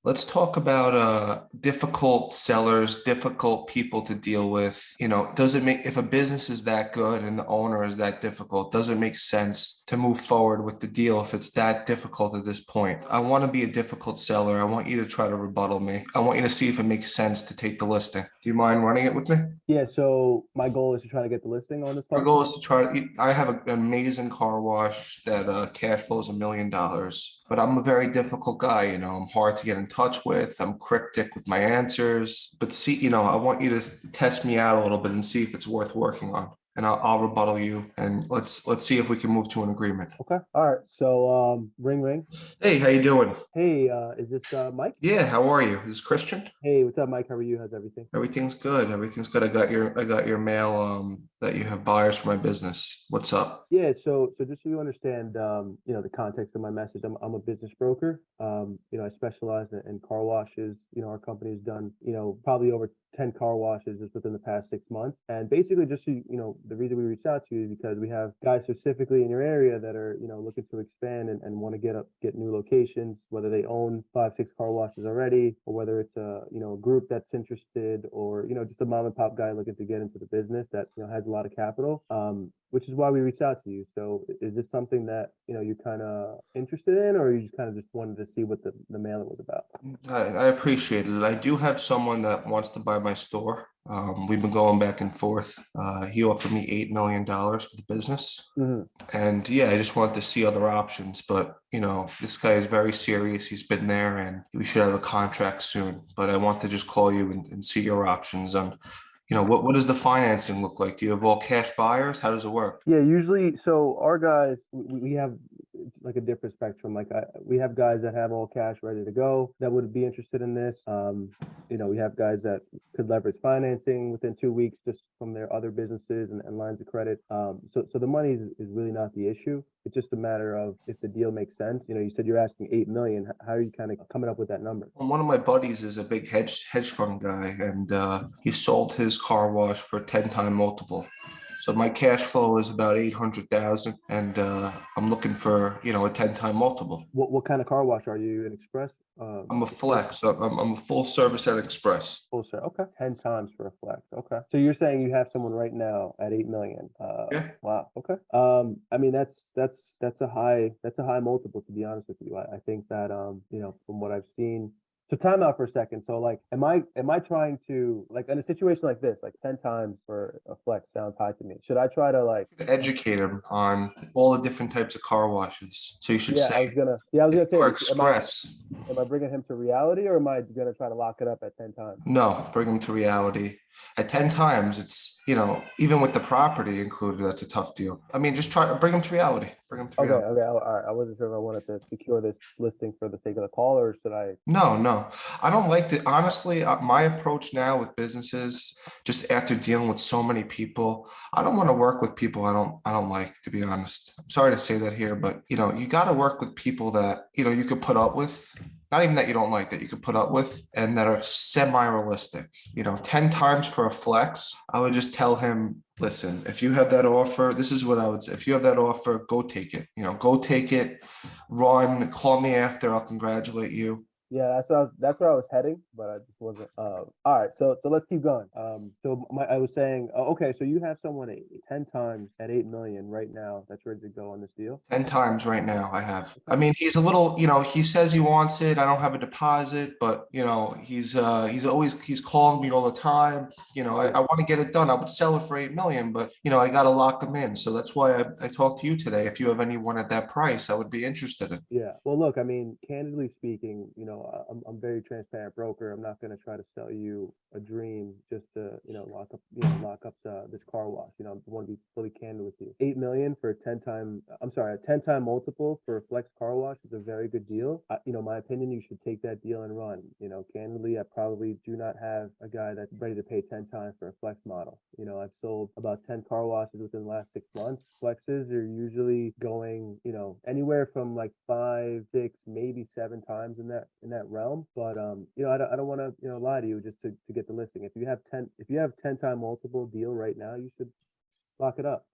Let's talk about difficult sellers, difficult people to deal with. Does it make if a business is that good and the owner is that difficult, does it make sense to move forward with the deal if it's that difficult at this point? I want to be a difficult seller. I want you to try to rebuttal me. I want you to see if it makes sense to take the listing. Do you mind running it with me? Yeah, so my goal is to try to get the listing on this Our property. goal is to try to, I have an amazing car wash that cash flows $1 million, but I'm a very difficult guy. I'm hard to get in touch with. I'm cryptic with my answers, but see, I want you to test me out a little bit and see if it's worth working on. And I'll rebuttal you and let's see if we can move to an agreement. Okay. All right. So ring ring. Hey, how you doing? Hey, is this Mike? Yeah, how are you? This is Christian. Hey, what's up, Mike? How are you? How's everything? Everything's good. Everything's good. I got your mail that you have buyers for my business. What's up? Yeah, so just so you understand, the context of my message, I'm a business broker. I specialize in car washes. Our company's done, probably over 10 car washes just within the past 6 months. And basically just so the reason we reached out to you is because we have guys specifically in your area that are, looking to expand and want to get new locations, whether they own 5, 6 car washes already, or whether it's a group that's interested, or, just a mom and pop guy looking to get into the business that, has a lot of capital. Which is why we reached out to you. So is this something that, you're kind of interested in, or you just kind of just wanted to see what the mailing was about? I appreciate it. I do have someone that wants to buy my store. We've been going back and forth. He offered me $8 million for the business. Mhm. And yeah, I just wanted to see other options. But, this guy is very serious. He's been there and we should have a contract soon. But I want to just call you and see your options on, what does the financing look like? Do you have all cash buyers? How does it work? Yeah, usually, so our guys, we have it's like a different spectrum. We have guys that have all cash ready to go that would be interested in this. We have guys that could leverage financing within 2 weeks just from their other businesses and lines of credit. So the money is really not the issue. It's just a matter of if the deal makes sense. You said you're asking 8 million. How are you kind of coming up with that number? Well, one of my buddies is a big hedge fund guy, and he sold his car wash for a 10 time multiple. So my cash flow is about 800,000, and I'm looking for a 10 time multiple. What kind of car wash are you? An express? I'm a Express flex. I'm a full service at Express. full set. Okay. 10 times for a flex. Okay. So you're saying you have someone right now at 8 million. Yeah. Wow. Okay. I mean that's a high multiple, to be honest with you. I think that from what I've seen. So time out for a second. So like am I trying to, like, in a situation like this, like 10 times for a flex sounds high to me. Should I try to, like, Educate him on all the different types of car washes. So you should yeah, say, I was if gonna you say, are am I Express, bringing him to reality, or am I gonna try to lock it up at 10 times? no, bring them to reality. At 10 times, it's, even with the property included, that's a tough deal. I mean, just try to bring them to reality. Bring them to Okay, reality. okay. All right. I wasn't sure if I wanted to secure this listing for the sake of the call, or should I? No, no, I don't like to, honestly, my approach now with businesses, just after dealing with so many people, I don't want to work with people I don't like, to be honest. I'm sorry to say that here, but you got to work with people that, you could put up with, not even that you don't like, that you could put up with and that are semi-realistic. 10 times for a flex, I would just tell him, listen, if you have that offer, this is what I would say. If you have that offer, go take it. Go take it, run, call me after, I'll congratulate you. Yeah, that's where I was heading, but I just wasn't. All right. So let's keep going. I was saying, okay, so you have someone at 10 times at 8 million right now that's ready to go on this deal. 10 times right now I have. I Okay. mean, he's a little, he says he wants it. I don't have a deposit, but he's calling me all the time. I Yeah. want to get it done. I would sell it for 8 million, but I gotta lock him in. So that's why I talked to you today. If you have anyone at that price, I would be interested in. Yeah. Well, look, I mean, candidly speaking, I'm very transparent broker. I'm not going to try to sell you a dream just to, lock up this car wash. I want to be fully candid with you. 8 million for a 10 time, I'm sorry, a 10 time multiple for a flex car wash is a very good deal. My opinion, you should take that deal and run. Candidly, I probably do not have a guy that's ready to pay 10 times for a flex model. I've sold about 10 car washes within the last 6 months. Flexes are usually going, anywhere from like 5, 6, maybe 7 times in that realm. But I don't want to, lie to you just to get the listing. If you have 10 time multiple deal right now, you should lock it up.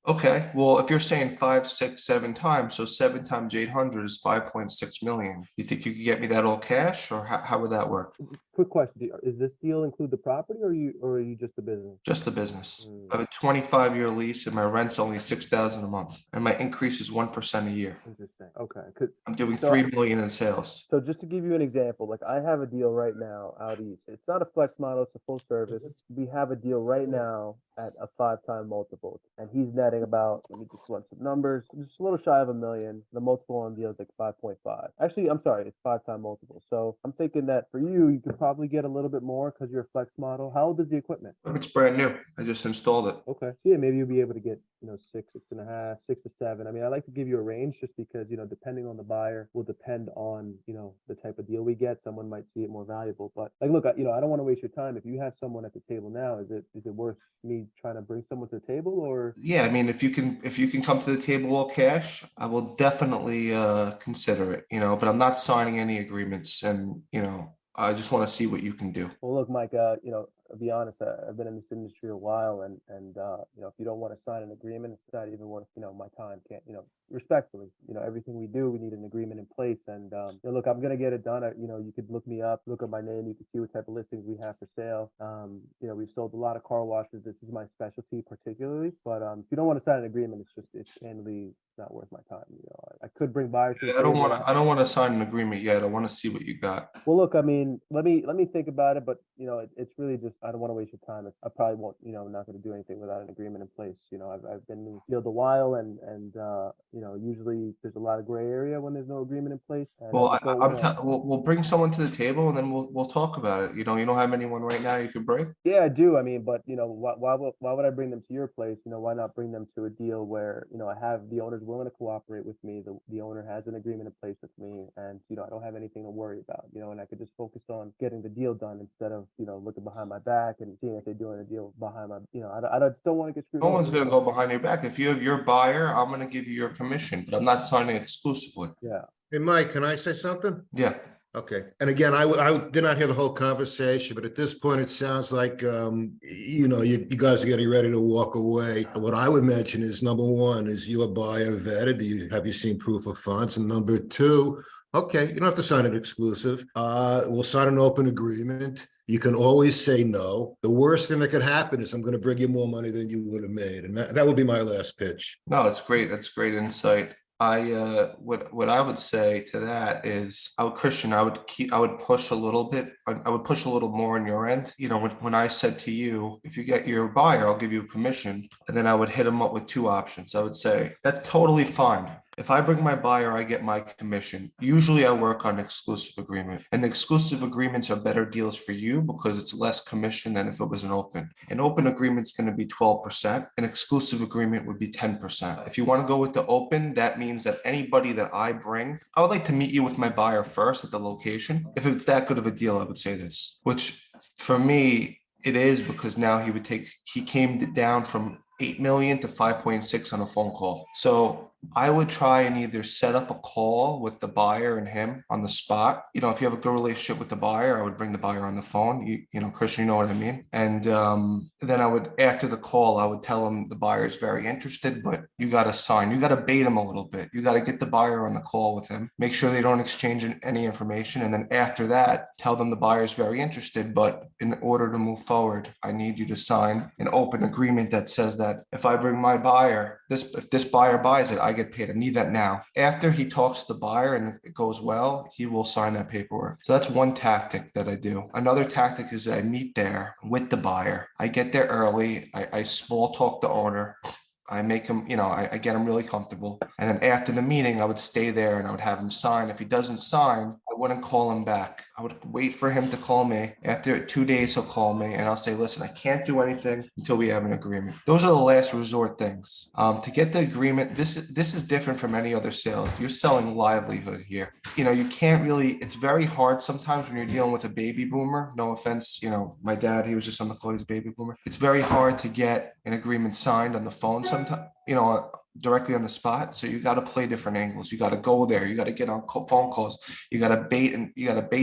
Okay, well, if you're saying 5, 6, 7 times, so 7 times 800 is 5.6 million. You think you could get me that all cash, or how would that work? Quick question, is this deal include the property, or are you just the business? Just the business. Hmm, I have a 25-year lease and my rent's only 6,000 a month, and my increase is 1% a year. interesting. Okay. 'Cause- I'm doing so 3 million in sales. So just to give you an example, like I have a deal right now out east. It's not a flex model, it's a full service. We have a deal right now at a 5-time multiple, and he's netting about, let me just run some numbers, just a little shy of 1 million. The multiple on the deal is like 5.5. Actually, I'm sorry, it's 5-time multiple. So I'm thinking that for you, you could probably get a little bit more because you're a flex model. How old is the equipment? It's brand new. I just installed it. Okay. So yeah, maybe you'll be able to get, 6, 6.5, 6 to 7. I mean, I like to give you a range just because, depending on the buyer will depend on, the type of deal we get. Someone might see it more valuable, but like, look, I don't want to waste your time. If you have someone at the table now, is it worth me trying to bring someone to the table or? Yeah, I mean, if you can come to the table all cash, I will definitely consider it, but I'm not signing any agreements, and I just want to see what you can do. Well, look, Mike, I'll be honest, I've been in this industry a while, and if you don't want to sign an agreement, it's not even worth, my time. Can't, respectfully, everything we do, we need an agreement in place. And, look, I'm going to get it done. You could look me up, look at my name, you can see what type of listings we have for sale. We've sold a lot of car washes. This is my specialty particularly, but, if you don't want to sign an agreement, it's candidly not worth my time. I could bring buyers to the I don't table. want to. I don't want to sign an agreement yet. I want to see what you got. Well, look, I mean, let me think about it, but it's really just I don't want to waste your time. I probably won't, not going to do anything without an agreement in place. I've been in the field a while, and usually there's a lot of gray area when there's no agreement in place, and I Well, just don't, we'll bring someone to the table, and then we'll talk about it. You don't have anyone right now you could bring? Yeah, I do. I mean, but why would I bring them to your place? Why not bring them to a deal where I have the owners willing to cooperate with me. The owner has an agreement in place with me, and I don't have anything to worry about. And I could just focus on getting the deal done instead of looking behind my back and seeing if they're doing a deal behind my. I just don't want to get screwed No over. one's going to go behind your back. If you have your buyer, I'm going to give you your commission, but I'm not signing exclusively. Yeah. Hey, Mike, can I say something? Yeah. Okay. And again, I did not hear the whole conversation, but at this point, it sounds like, you guys are getting ready to walk away. What I would mention is, number one, is your buyer vetted? Have you seen proof of funds? And number two, okay, you don't have to sign an exclusive. We'll sign an open agreement. You can always say no. The worst thing that could happen is I'm going to bring you more money than you would have made. And that would be my last pitch. No, that's great. That's great insight. What I would say to that is, Christian, I would push a little bit. I would push a little more on your end. When I said to you, if you get your buyer, I'll give you a commission, and then I would hit them up with two options. I would say that's totally fine. If I bring my buyer, I get my commission. Usually I work on exclusive agreement, and the exclusive agreements are better deals for you because it's less commission than if it was an open. An open agreement is going to be 12%. An exclusive agreement would be 10%. If you want to go with the open, that means that anybody that I bring, I would like to meet you with my buyer first at the location. If it's that good of a deal, I would say this, which for me, it is, because now he came down from 8 million to 5.6 on a phone call. So I would try and either set up a call with the buyer and him on the spot. If you have a good relationship with the buyer, I would bring the buyer on the phone. Christian, you know what I mean? And then after the call, I would tell him the buyer is very interested, but you got to sign. You got to bait him a little bit. You got to get the buyer on the call with him. Make sure they don't exchange any information. And then after that, tell them the buyer is very interested, but in order to move forward, I need you to sign an open agreement that says that if I bring my buyer, if this buyer buys it, I get paid. I need that now. After he talks to the buyer and it goes well, he will sign that paperwork. So that's one tactic that I do. Another tactic is that I meet there with the buyer. I get there early. I small talk the owner. I make him, I get him really comfortable. And then after the meeting, I would stay there and I would have him sign. If he doesn't sign, I wouldn't call him back. I would wait for him to call me. After 2 days, he'll call me and I'll say, listen, I can't do anything until we have an agreement. Those are the last resort things. To get the agreement, this is different from any other sales. You're selling livelihood here. You can't really, it's very hard sometimes when you're dealing with a baby boomer. No offense, my dad, he was just on the call, he's a baby boomer. It's very hard to get an agreement signed on the phone sometimes, directly on the spot. So you got to play different angles. You got to go there. You got to get on phone calls. You got to bait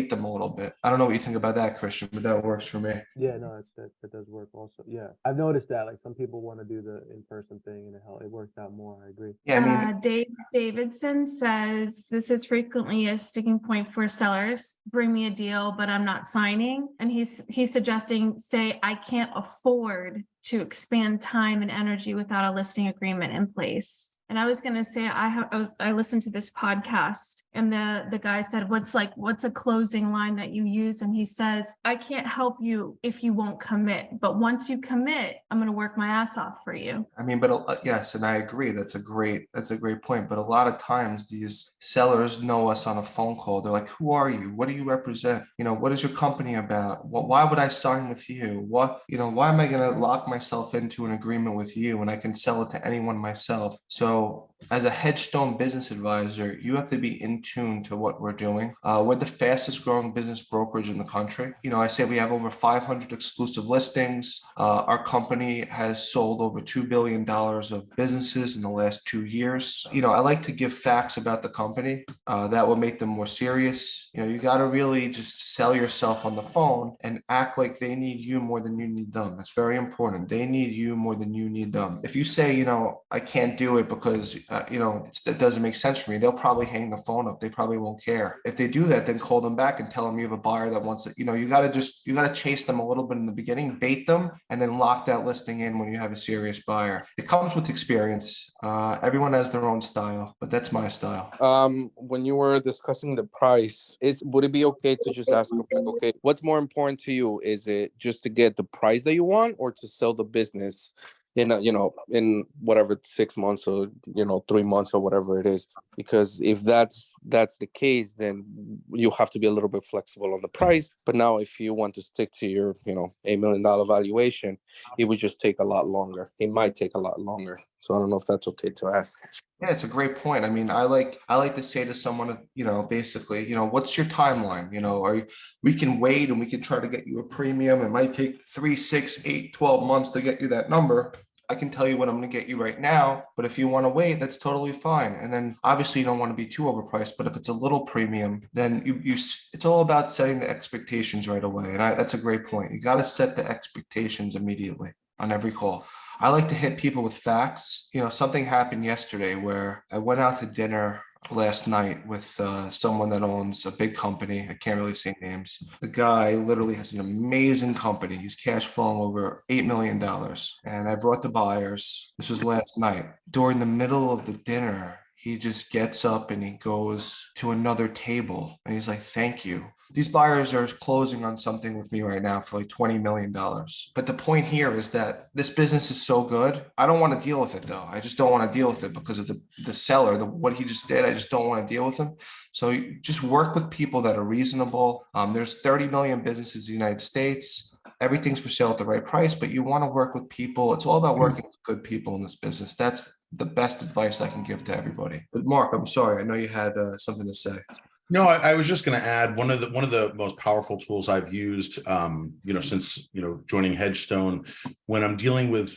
them a little bit. I don't know what you think about that, Christian, but that works for me. Yeah, no, that does work also. Yeah, I've noticed that. Like some people want to do the in-person thing, and it works out more. I agree. Yeah, I mean, Dave Davidson says this is frequently a sticking point for sellers. Bring me a deal, but I'm not signing. And he's suggesting, say, I can't afford to expand time and energy without a listing agreement in place. And I was going to say, I listened to this podcast, and the guy said, what's a closing line that you use? And he says, I can't help you if you won't commit, but once you commit, I'm going to work my ass off for you. I mean, but yes, and I agree. That's a great point. But a lot of times these sellers know us on a phone call. They're like, who are you? What do you represent? What is your company about? Why would I sign with you? Why am I going to lock myself into an agreement with you when I can sell it to anyone myself? So as a Headstone business advisor, you have to be in tune to what we're doing. We're the fastest growing business brokerage in the country. I say we have over 500 exclusive listings. Our company has sold over $2 billion of businesses in the last 2 years. I like to give facts about the company that will make them more serious. You got to really just sell yourself on the phone and act like they need you more than you need them. That's very important. They need you more than you need them. If you say, I can't do it because it doesn't make sense for me, they'll probably hang the phone up. They probably won't care. If they do that, then call them back and tell them you have a buyer that wants it. You got to chase them a little bit in the beginning, bait them, and then lock that listing in when you have a serious buyer. It comes with experience. Everyone has their own style, but that's my style. When you were discussing the price, would it be okay to just ask them, like, okay, what's more important to you? Is it just to get the price that you want, or to sell the business in whatever 6 months or 3 months or whatever it is? Because if that's the case, then you have to be a little bit flexible on the price. But now if you want to stick to your $8 million valuation, it would just take a lot longer. It might take a lot longer. So I don't know if that's okay to ask. Yeah, it's a great point. I mean, I like to say to someone, basically, what's your timeline? We can wait and we can try to get you a premium. It might take 3, 6, 8, 12 months to get you that number. I can tell you what I'm going to get you right now, but if you want to wait, that's totally fine. And then obviously you don't want to be too overpriced, but if it's a little premium, then it's all about setting the expectations right away. And that's a great point. You got to set the expectations immediately on every call. I like to hit people with facts. Something happened yesterday where I went out to dinner last night with someone that owns a big company. I can't really say names. The guy literally has an amazing company. He's cash flowing over $8 million. And I brought the buyers. This was last night. During the middle of the dinner, he just gets up and he goes to another table and he's like, thank you. These buyers are closing on something with me right now for like $20 million. But the point here is that this business is so good. I don't want to deal with it though. I just don't want to deal with it because of the seller, what he just did. I just don't want to deal with him. So you just work with people that are reasonable. There's 30 million businesses in the United States. Everything's for sale at the right price, but you want to work with people. It's all about working with good people in this business. That's the best advice I can give to everybody. But Mark, I'm sorry. I know you had something to say. No, I was just going to add one of the most powerful tools I've used, since joining Headstone, when I'm dealing with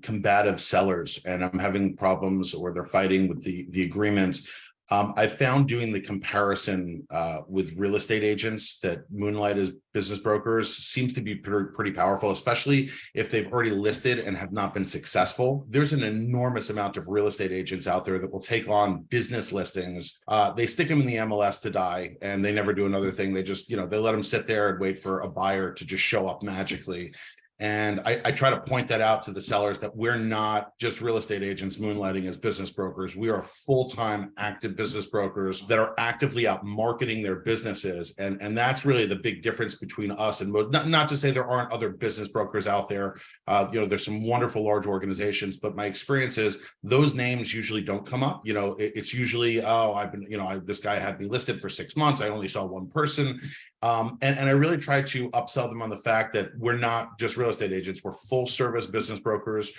combative sellers and I'm having problems or they're fighting with the agreement. I found doing the comparison with real estate agents that moonlight as business brokers seems to be pretty powerful, especially if they've already listed and have not been successful. There's an enormous amount of real estate agents out there that will take on business listings. They stick them in the MLS to die and they never do another thing. They just, they let them sit there and wait for a buyer to just show up magically. And I try to point that out to the sellers that we're not just real estate agents moonlighting as business brokers. We are full-time active business brokers that are actively out marketing their businesses. And that's really the big difference between us and not to say there aren't other business brokers out there. There's some wonderful large organizations, but my experience is those names usually don't come up. It's usually, this guy had me listed for 6 months. I only saw one person. And I really try to upsell them on the fact that we're not just real estate agents, we're full service business brokers.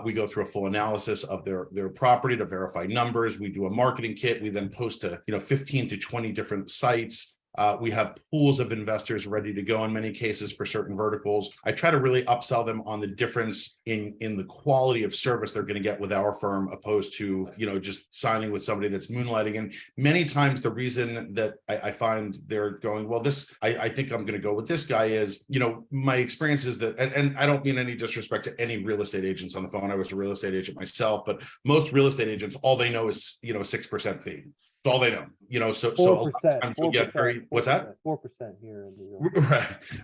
We go through a full analysis of their property to verify numbers. We do a marketing kit. We then post to 15 to 20 different sites. We have pools of investors ready to go in many cases for certain verticals. I try to really upsell them on the difference in the quality of service they're going to get with our firm, opposed to, just signing with somebody that's moonlighting. And many times the reason that I find they're going, well, I think I'm going to go with this guy is, my experience is that, and I don't mean any disrespect to any real estate agents on the phone. I was a real estate agent myself, but most real estate agents, all they know is, a 6% fee. That's all they know, so a lot of times you'll get very, what's that? 4% here in New York.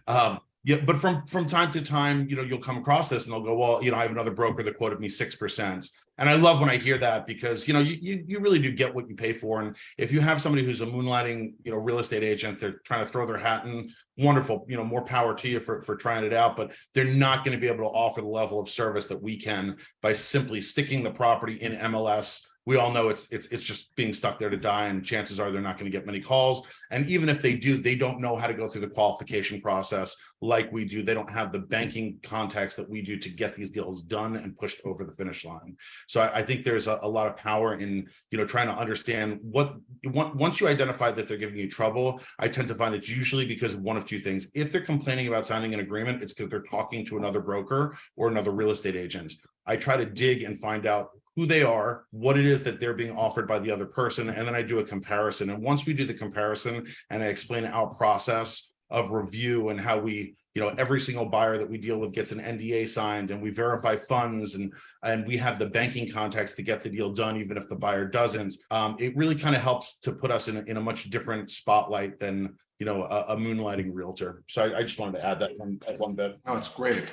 Right. Yeah, but from time to time, you'll come across this and they'll go, well, I have another broker that quoted me 6%. And I love when I hear that, because, you really do get what you pay for. And if you have somebody who's a moonlighting, real estate agent, they're trying to throw their hat in, wonderful, more power to you for trying it out, but they're not going to be able to offer the level of service that we can by simply sticking the property in MLS. We all know it's just being stuck there to die, and chances are they're not going to get many calls. And even if they do, they don't know how to go through the qualification process like we do. They don't have the banking contacts that we do to get these deals done and pushed over the finish line. So I think there's a lot of power in, trying to understand once you identify that they're giving you trouble. I tend to find it's usually because of one of two things. If they're complaining about signing an agreement, it's because they're talking to another broker or another real estate agent. I try to dig and find out who they are, what it is that they're being offered by the other person, and then I do a comparison. And once we do the comparison and I explain our process of review and how we, every single buyer that we deal with gets an NDA signed, and we verify funds, and we have the banking contacts to get the deal done, even if the buyer doesn't, it really kind of helps to put us in a much different spotlight than, a moonlighting realtor. So I just wanted to add that one bit. No, it's great.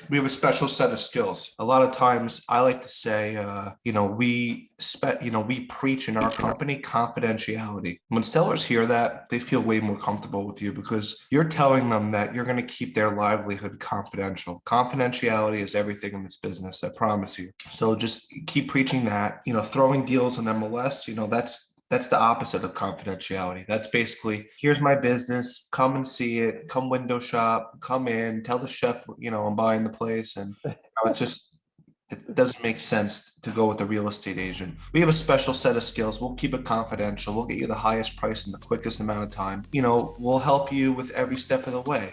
We have a special set of skills. A lot of times I like to say, we preach in our company confidentiality. When sellers hear that, they feel way more comfortable with you, because you're telling them that you're going to keep their livelihood confidential. Confidentiality is everything in this business, I promise you. So just keep preaching that. Throwing deals in MLS, that's the opposite of confidentiality. That's basically, here's my business, come and see it, come window shop, come in, tell the chef, I'm buying the place. And it doesn't make sense to go with the real estate agent. We have a special set of skills. We'll keep it confidential. We'll get you the highest price in the quickest amount of time. We'll help you with every step of the way.